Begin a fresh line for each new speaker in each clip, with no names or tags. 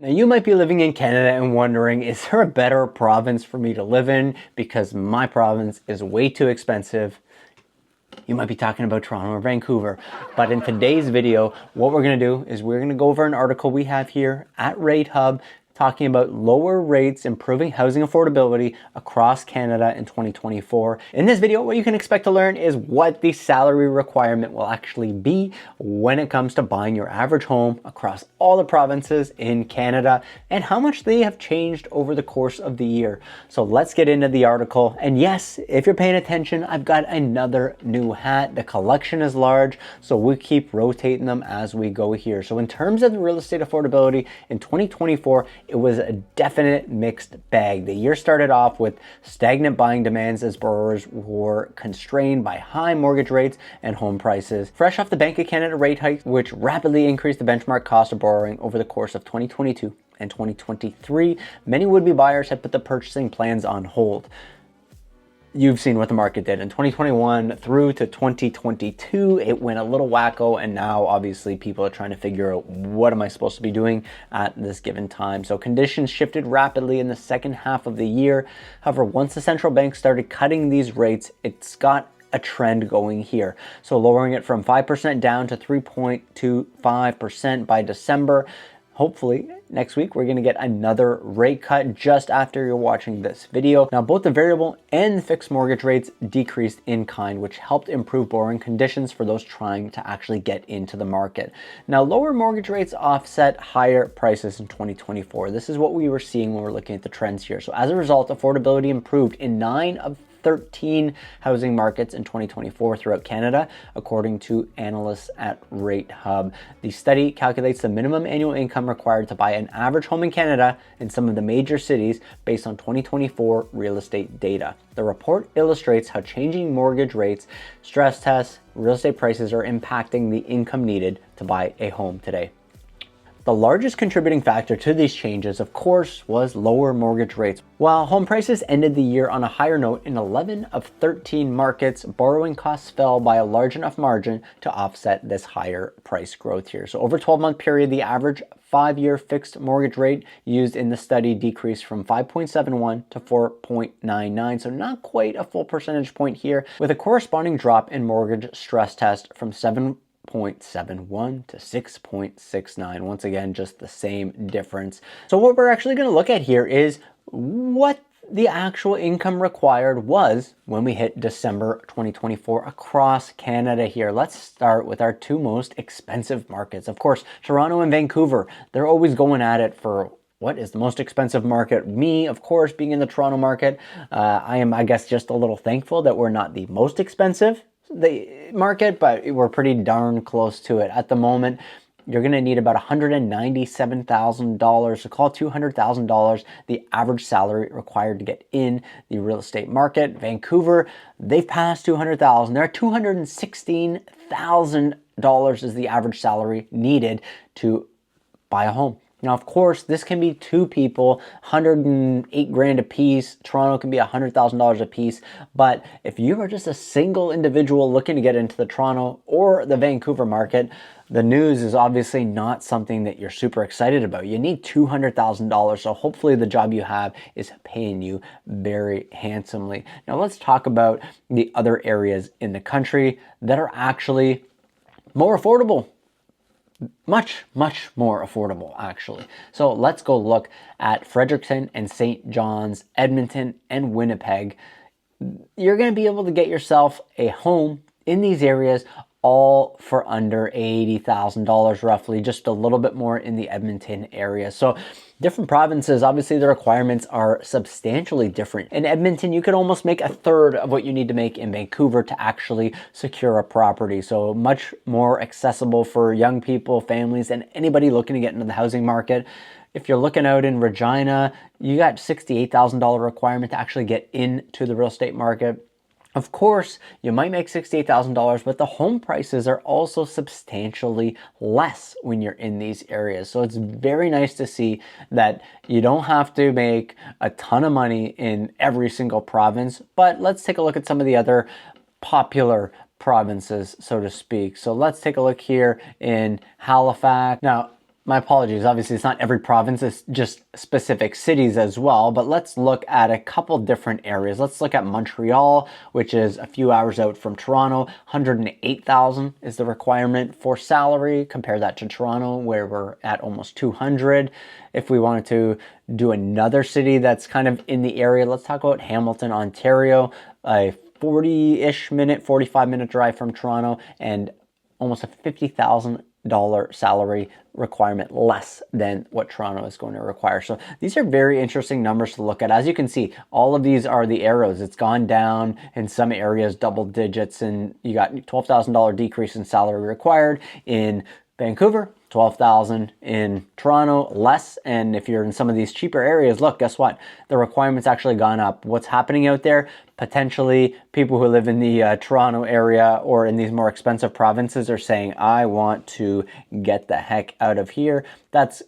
Now you might be living in Canada and wondering, is there a better province for me to live in because my province is way too expensive? You might be talking about Toronto or Vancouver, but in today's video, what we're going to do is we're going to go over an article we have here at Rate Hub talking about lower rates improving housing affordability across Canada in 2024. In this video, what you can expect to learn is what the salary requirement will actually be when it comes to buying your average home across all the provinces in Canada and how much they have changed over the course of the year. So let's get into the article. And yes, if you're paying attention, I've got another new hat. The collection is large, so we keep rotating them as we go here. So in terms of the real estate affordability in 2024, it was a definite mixed bag. The year started off with stagnant buying demands as borrowers were constrained by high mortgage rates and home prices. Fresh off the Bank of Canada rate hike, which rapidly increased the benchmark cost of borrowing over the course of 2022 and 2023, many would-be buyers had put the purchasing plans on hold. You've seen what the market did in 2021 through to 2022. It went a little wacko, and now obviously people are trying to figure out, what am I supposed to be doing at this given time? So conditions shifted rapidly in the second half of the year. However, once the central bank started cutting these rates, it's got a trend going here. So lowering it from 5% down to 3.25% by December. Hopefully next week we're going to get another rate cut just after you're watching this video. Now both the variable and the fixed mortgage rates decreased in kind, which helped improve borrowing conditions for those trying to actually get into the market. Now lower mortgage rates offset higher prices in 2024. This is what we were seeing when we're looking at the trends here. So as a result, affordability improved in 9 of 13 housing markets in 2024 throughout Canada, according to analysts at Rate Hub. The study calculates the minimum annual income required to buy an average home in Canada in some of the major cities based on 2024 real estate data. The report illustrates how changing mortgage rates, stress tests, real estate prices are impacting the income needed to buy a home today. The largest contributing factor to these changes, of course, was lower mortgage rates. While home prices ended the year on a higher note in 11 of 13 markets, borrowing costs fell by a large enough margin to offset this higher price growth here. So over a 12-month period, the average 5-year fixed mortgage rate used in the study decreased from 5.71 to 4.99, so not quite a full percentage point here, with a corresponding drop in mortgage stress test from 7.71 to 6.69. Once again, just the same difference. So what we're actually going to look at here is what the actual income required was when we hit December 2024 across Canada here. Let's start with our two most expensive markets. Of course, Toronto and Vancouver. They're always going at it for what is the most expensive market. Me, of course, being in the Toronto market, I am, I guess, just a little thankful that we're not the most expensive market, but we're pretty darn close to it. At the moment, you're going to need about $197,000, so call $200,000 the average salary required to get in the real estate market. Vancouver, they've passed $200,000. They're at $216,000 is the average salary needed to buy a home. Now, of course, this can be two people, 108 grand a piece. Toronto can be $100,000 a piece. But if you are just a single individual looking to get into the Toronto or the Vancouver market, the news is obviously not something that you're super excited about. You need $200,000. So hopefully the job you have is paying you very handsomely. Now, let's talk about the other areas in the country that are actually more affordable. Much more affordable, actually. So let's go look at Fredericton and St. John's, Edmonton and Winnipeg. You're going to be able to get yourself a home in these areas all for under $80,000 roughly, just a little bit more in the Edmonton area. So different provinces, obviously the requirements are substantially different. In Edmonton, you could almost make a third of what you need to make in Vancouver to actually secure a property. So much more accessible for young people, families, and anybody looking to get into the housing market. If you're looking out in Regina, you got $68,000 requirement to actually get into the real estate market. Of course, you might make $68,000, but the home prices are also substantially less when you're in these areas. So it's very nice to see that you don't have to make a ton of money in every single province. But let's take a look at some of the other popular provinces, so to speak. So let's take a look here in Halifax. Now, my apologies, obviously it's not every province, it's just specific cities as well, but let's look at a couple different areas. Let's look at Montreal, which is a few hours out from Toronto. 108,000 is the requirement for salary. Compare that to Toronto, where we're at almost 200. If we wanted to do another city that's kind of in the area, let's talk about Hamilton, Ontario, a 40-ish minute, 45-minute drive from Toronto, and almost a $50,000 salary requirement less than what Toronto is going to require. So these are very interesting numbers to look at. As you can see, all of these are the arrows. It's gone down in some areas, double digits, and you got $12,000 decrease in salary required in Vancouver, 12,000 in Toronto, less. And if you're in some of these cheaper areas, look, guess what? The requirement's actually gone up. What's happening out there? Potentially people who live in the Toronto area or in these more expensive provinces are saying, I want to get the heck out of here. That's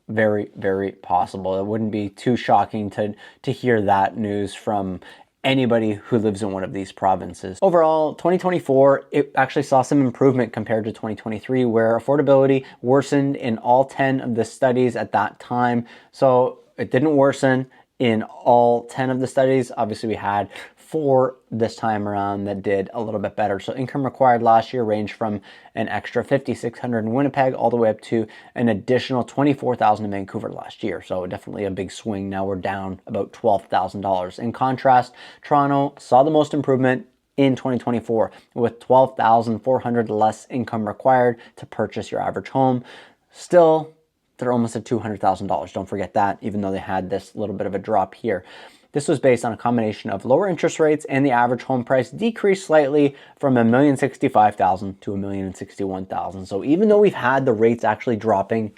very, very possible. It wouldn't be too shocking to hear that news from anybody who lives in one of these provinces. Overall, 2024, it actually saw some improvement compared to 2023, where affordability worsened in all 10 of the studies at that time. So it didn't worsen in all 10 of the studies. Obviously, we had 4 this time around that did a little bit better. So income required last year ranged from an extra $5,600 in Winnipeg all the way up to an additional $24,000 in Vancouver last year. So definitely a big swing. Now we're down about $12,000. In contrast, Toronto saw the most improvement in 2024 with $12,400 less income required to purchase your average home. Still, they're almost at $200,000. Don't forget that, even though they had this little bit of a drop here. This was based on a combination of lower interest rates, and the average home price decreased slightly from $1,065,000 to $1,061,000. So even though we've had the rates actually dropping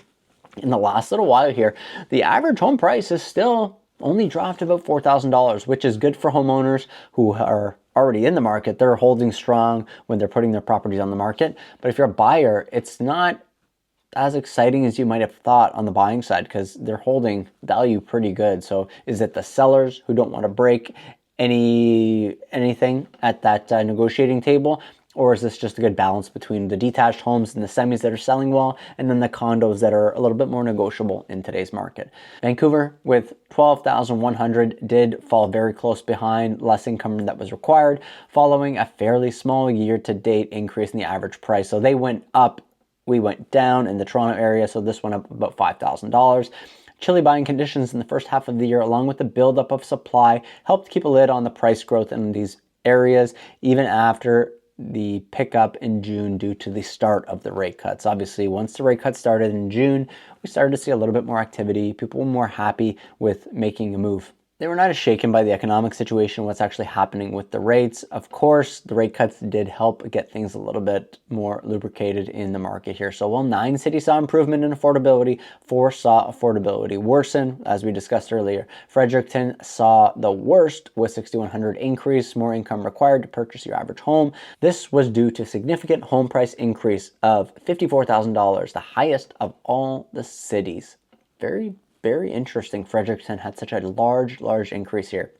in the last little while here, the average home price is still only dropped about $4,000, which is good for homeowners who are already in the market. They're holding strong when they're putting their properties on the market. But if you're a buyer, it's not as exciting as you might have thought on the buying side, because they're holding value pretty good. So is it the sellers who don't want to break anything at that negotiating table? Or is this just a good balance between the detached homes and the semis that are selling well, and then the condos that are a little bit more negotiable in today's market? Vancouver, with 12,100, did fall very close behind, less income that was required, following a fairly small year-to-date increase in the average price. So they went up, we went down in the Toronto area, so this went up about $5,000. Chilly buying conditions in the first half of the year, along with the buildup of supply, helped keep a lid on the price growth in these areas, even after the pickup in June due to the start of the rate cuts. Obviously, once the rate cuts started in June, we started to see a little bit more activity. People were more happy with making a move. They were not as shaken by the economic situation, what's actually happening with the rates. Of course, the rate cuts did help get things a little bit more lubricated in the market here. So while 9 cities saw improvement in affordability, 4 saw affordability worsen, as we discussed earlier. Fredericton saw the worst with $6,100 increase, more income required to purchase your average home. This was due to significant home price increase of $54,000, the highest of all the cities. Very interesting. Fredericton had such a large increase here.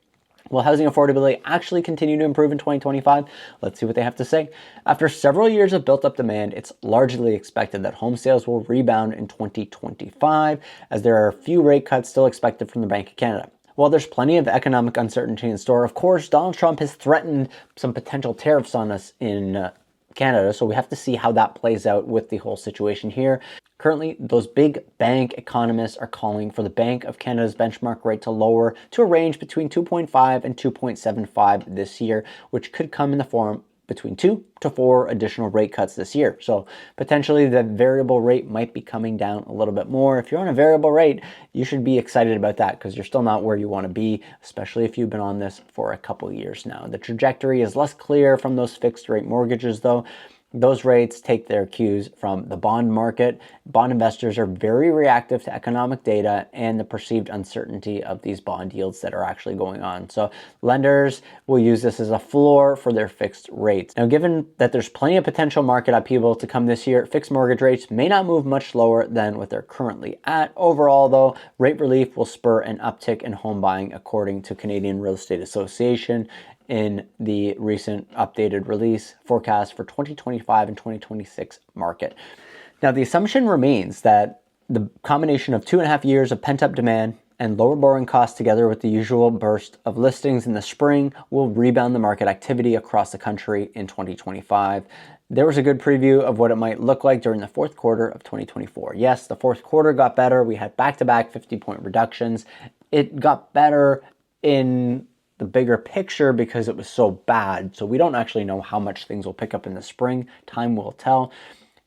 Will housing affordability actually continue to improve in 2025? Let's see what they have to say. After several years of built-up demand, it's largely expected that home sales will rebound in 2025, as there are a few rate cuts still expected from the Bank of Canada. While there's plenty of economic uncertainty in store, of course, Donald Trump has threatened some potential tariffs on us in Canada, so we have to see how that plays out with the whole situation here. Currently, those big bank economists are calling for the Bank of Canada's benchmark rate to lower to a range between 2.5 and 2.75 this year, which could come in the form between 2 to 4 additional rate cuts this year. So potentially the variable rate might be coming down a little bit more. If you're on a variable rate, you should be excited about that, because you're still not where you want to be, especially if you've been on this for a couple years now. The trajectory is less clear from those fixed rate mortgages though. Those rates take their cues from the bond market. Bond investors are very reactive to economic data and the perceived uncertainty of these bond yields that are actually going on. So lenders will use this as a floor for their fixed rates. Now, given that there's plenty of potential market upheaval to come this year, fixed mortgage rates may not move much lower than what they're currently at. Overall, though, rate relief will spur an uptick in home buying, according to Canadian Real Estate Association, in the recent updated release forecast for 2025 and 2026 market. Now, the assumption remains that The combination of 2.5 years of pent-up demand and lower borrowing costs together with the usual burst of listings in the spring will rebound the market activity across the country in 2025. There was a good preview of what it might look like during the fourth quarter of 2024. Yes, the fourth quarter got better. We had back-to-back 50-point reductions. It got better in the bigger picture because it was so bad. So we don't actually know how much things will pick up in the spring. Time will tell.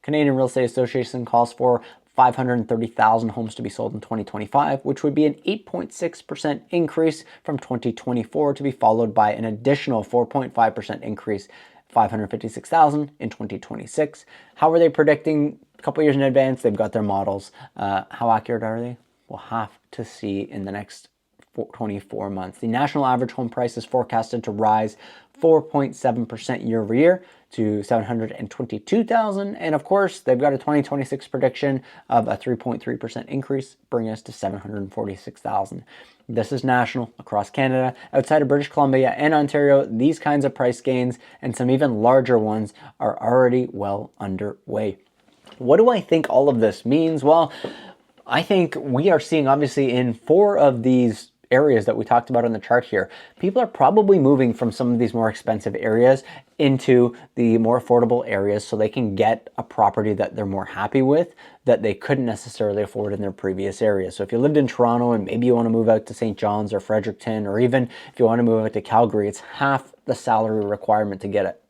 Canadian Real Estate Association calls for 530,000 homes to be sold in 2025, which would be an 8.6% increase from 2024, to be followed by an additional 4.5% increase, 556,000 in 2026. How are they predicting? A couple years in advance, they've got their models. How accurate are they? We'll have to see in the next 24 months. The national average home price is forecasted to rise 4.7% year over year to 722,000. And of course, they've got a 2026 prediction of a 3.3% increase, bringing us to 746,000. This is national across Canada. Outside of British Columbia and Ontario, these kinds of price gains and some even larger ones are already well underway. What do I think all of this means? Well, I think we are seeing, obviously, in 4 of these areas that we talked about on the chart here, people are probably moving from some of these more expensive areas into the more affordable areas so they can get a property that they're more happy with, that they couldn't necessarily afford in their previous areas. So if you lived in Toronto and maybe you want to move out to St. John's or Fredericton, or even if you want to move out to Calgary, it's half the salary requirement to get it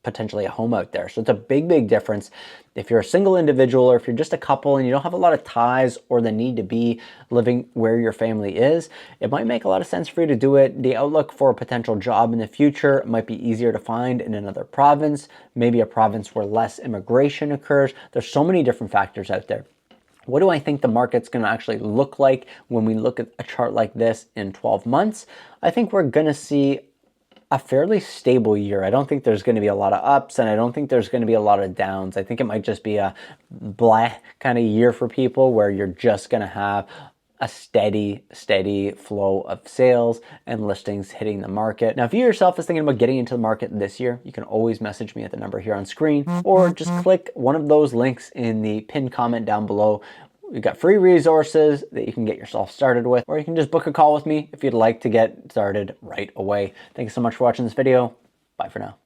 potentially a home out there. So it's a big, big difference. If you're a single individual, or if you're just a couple and you don't have a lot of ties or the need to be living where your family is, it might make a lot of sense for you to do it. The outlook for a potential job in the future might be easier to find in another province, maybe a province where less immigration occurs. There's so many different factors out there. What do I think the market's going to actually look like when we look at a chart like this in 12 months? I think we're going to see a fairly stable year. I don't think there's going to be a lot of ups, and I don't think there's going to be a lot of downs. I think it might just be a blah kind of year for people, where you're just going to have a steady flow of sales and listings hitting the market. Now, if you yourself is thinking about getting into the market this year, you can always message me at the number here on screen, or just click one of those links in the pinned comment down below. We've got free resources that you can get yourself started with, or you can just book a call with me if you'd like to get started right away. Thank you so much for watching this video. Bye for now.